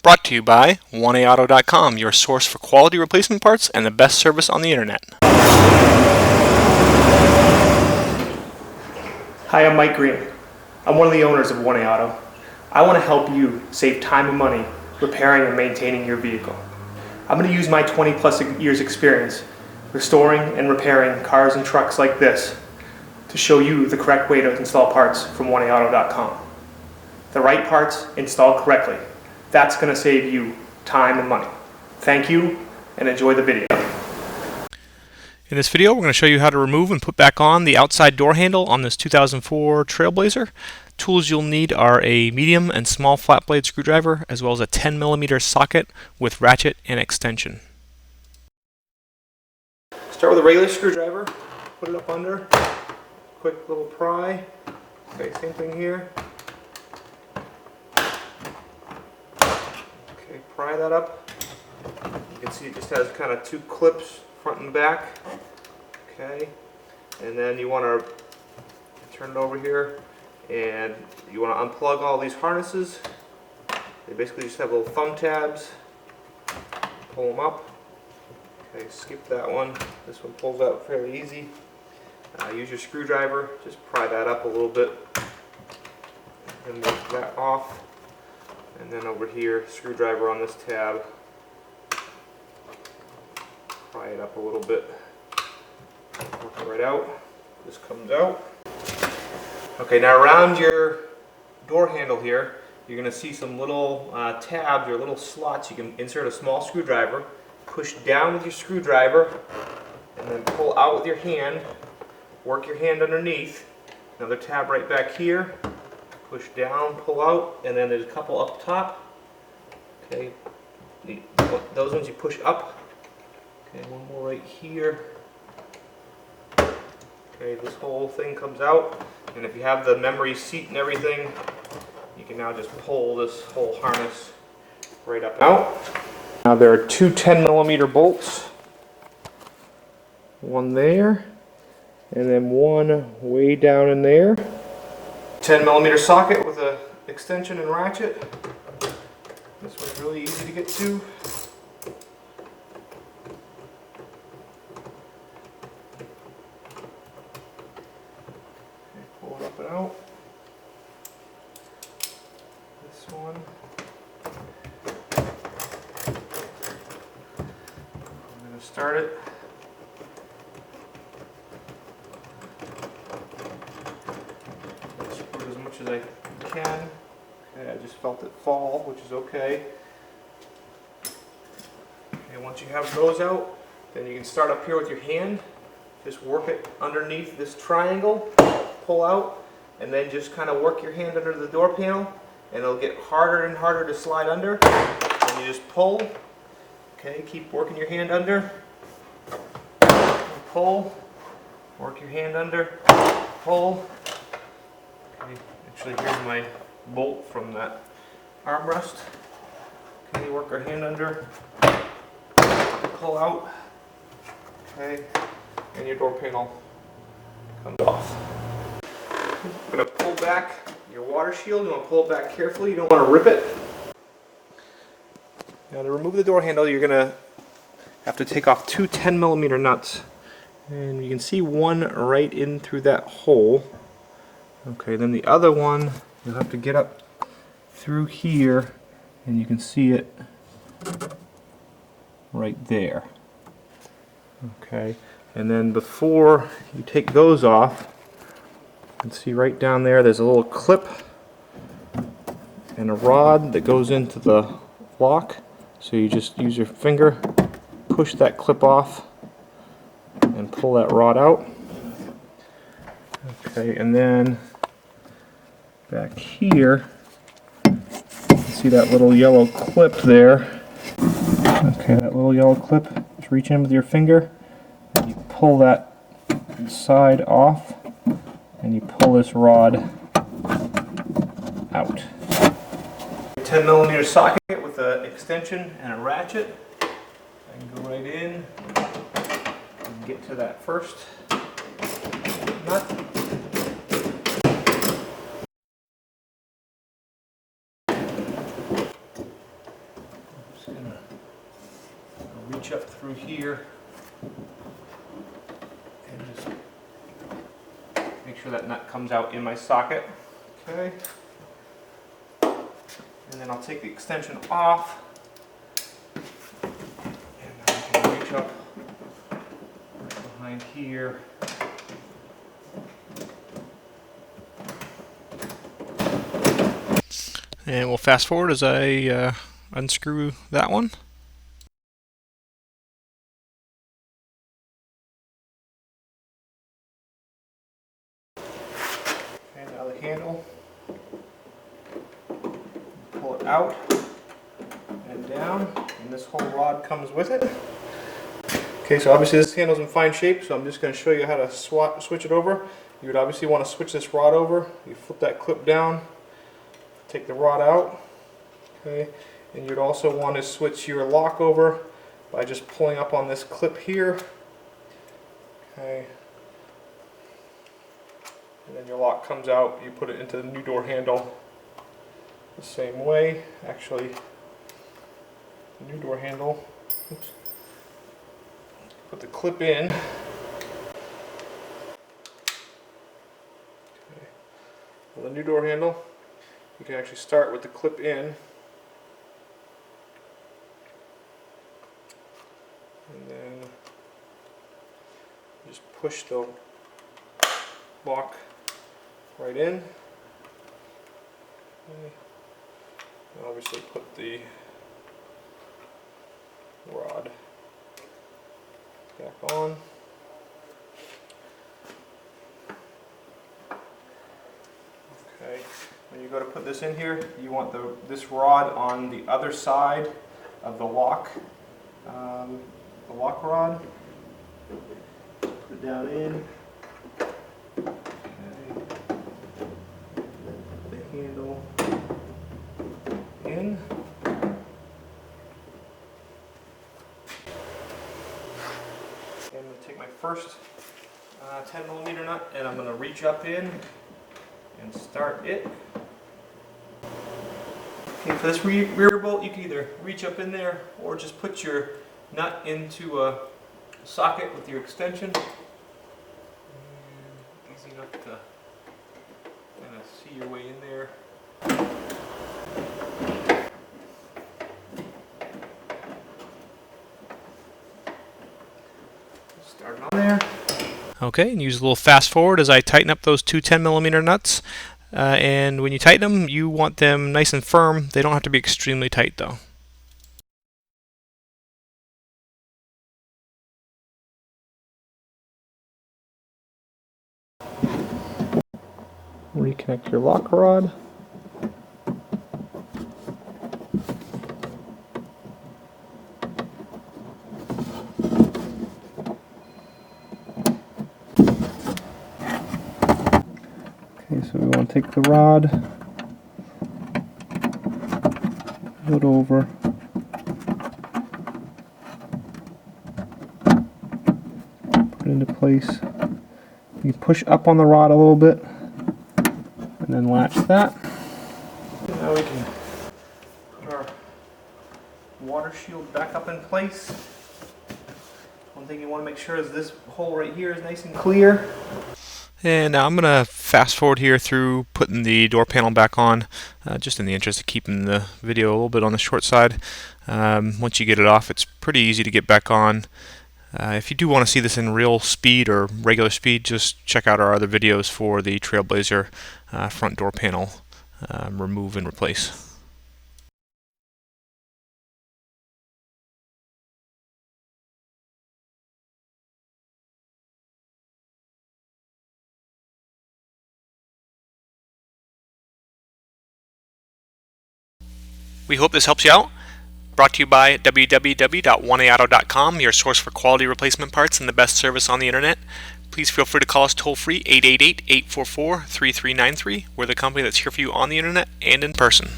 Brought to you by 1AAuto.com, your source for quality replacement parts and the best service on the internet. Hi, I'm Mike Green. I'm one of the owners of 1A Auto. I want to help you save time and money repairing and maintaining your vehicle. I'm going to use my 20 plus years experience restoring and repairing cars and trucks like this to show you the correct way to install parts from 1AAuto.com. The right parts installed correctly. That's going to save you time and money. Thank you and enjoy the video. In this video, we're going to show you how to remove and put back on the outside door handle on this 2004 Trailblazer. Tools you'll need are a medium and small flat blade screwdriver, as well as a 10mm socket with ratchet and extension. Start with a regular screwdriver, put it up under, quick little pry. Okay, same thing here. Okay, pry that up. You can see it just has kind of two clips, front and back. Okay, and then you want to turn it over here and you want to unplug all these harnesses. They basically just have little thumb tabs. Pull them up. Okay, skip that one. This one pulls out fairly easy. Use your screwdriver, just pry that up a little bit and make that off. And then over here, screwdriver on this tab. Pry it up a little bit. Work it right out. This comes out. Okay, now around your door handle here, you're going to see some little tabs or little slots. You can insert a small screwdriver, push down with your screwdriver, and then pull out with your hand. Work your hand underneath. Another tab right back here. Push down, pull out, and then there's a couple up top. Okay, those ones you push up. Okay, one more right here. Okay, this whole thing comes out, and if you have the memory seat and everything, you can now just pull this whole harness right up and out. Now there are two 10mm bolts, one there, and then one way down in there. 10mm socket with an extension and ratchet. This one's really easy to get to. Pull it up and out. This one. I'm going to start it. Screw it as much as I can. Okay, I just felt it fall, which is okay. Okay, once you have those out, then you can start up here with your hand. Just work it underneath this triangle. Pull out, and then just kind of work your hand under the door panel, and it'll get harder and harder to slide under. And you just pull. Okay, keep working your hand under. Pull. Work your hand under. Pull. Okay, actually, here's my bolt from that armrest. Okay, work our hand under. Pull out. Okay, and your door panel comes off. I'm going to pull back your water shield. You want to pull it back carefully. You don't want to rip it. Now to remove the door handle, you're going to have to take off two 10mm nuts. And you can see one right in through that hole. Okay, then the other one, you'll have to get up through here, and you can see it right there. Okay, and then before you take those off, you can see right down there there's a little clip and a rod that goes into the lock. So you just use your finger, push that clip off, and pull that rod out. Okay, and then back here, you see that little yellow clip there. Okay, that little yellow clip, just reach in with your finger, and you pull that side off, and you pull this rod out. 10mm socket with an extension and a ratchet. I can go right in and get to that first nut. reach up through here and just make sure that nut comes out in my socket. Okay. And then I'll take the extension off. And I can reach up behind here. And we'll fast forward as I unscrew that one. And now the handle. Pull it out and down, and this whole rod comes with it. Okay, so obviously this handle's in fine shape, so I'm just going to show you how to switch it over. You would obviously want to switch this rod over. You flip that clip down, take the rod out, okay, and you'd also want to switch your lock over by just pulling up on this clip here, okay, and then your lock comes out. You put it into the new door handle the same way. Actually, the new door handle, oops, put the clip in. Okay. Well, the new door handle, you can actually start with the clip in, and then just push the lock right in. Okay. And obviously put the rod back on. Okay, when you go to put this in here, you want this rod on the other side of the lock rod. Put it down in. Okay. The handle in. I'm going to take my first 10mm nut and I'm going to reach up in and start it. Okay, for this rear bolt, you can either reach up in there or just put your nut into a socket with your extension. And easy enough to kind of see your way in there. Start on there. Okay, and use a little fast forward as I tighten up those two 10mm nuts. And when you tighten them, you want them nice and firm. They don't have to be extremely tight though. Reconnect your lock rod. Okay, so we want to take the rod, pull it over, put it into place. You push up on the rod a little bit, and then latch that. Now we can put our water shield back up in place. One thing you want to make sure is this hole right here is nice and clear. And now I'm going to fast forward here through putting the door panel back on, just in the interest of keeping the video a little bit on the short side. Once you get it off, it's pretty easy to get back on. If you do want to see this in real speed or regular speed, just check out our other videos for the Trailblazer front door panel remove and replace. We hope this helps you out. Brought to you by www.oneauto.com, your source for quality replacement parts and the best service on the internet. Please feel free to call us toll free 888-844-3393. We're the company that's here for you on the internet and in person.